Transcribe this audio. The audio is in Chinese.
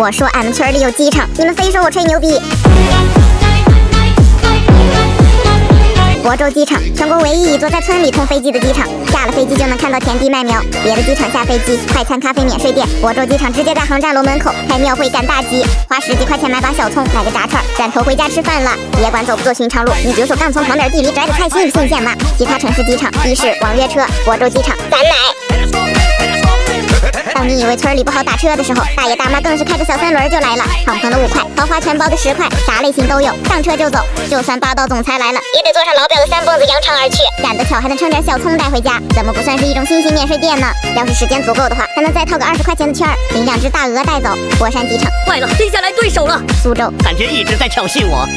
我说俺们村里有机场，你们非说我吹牛逼。亳州机场，全国唯一一座在村里通飞机的机场，下了飞机就能看到田地麦苗。别的机场下飞机，快餐咖啡免税店，亳州机场直接在航站楼门口开庙会赶大集，花10几块钱买把小葱，买个炸串，转头回家吃饭了。别管走不走寻常路，你只手刚从旁边地里摘的菜新不新鲜嘛？其他城市机场的士、网约车，亳州机场咱买。当你以为村里不好打车的时候，大爷大妈更是开着小3轮就来了，敞篷的5块，豪华全包的10块，啥类型都有，上车就走。就算霸道总裁来了，也得坐上老表的3蹦子扬长而去。赶得巧还能称点小葱带回家，怎么不算是一种新型免税店呢？要是时间足够的话，还能再套个20块钱的券儿，领2只大鹅带走。佛山机场，坏了，接下来对手了。苏州，感觉一直在挑衅我。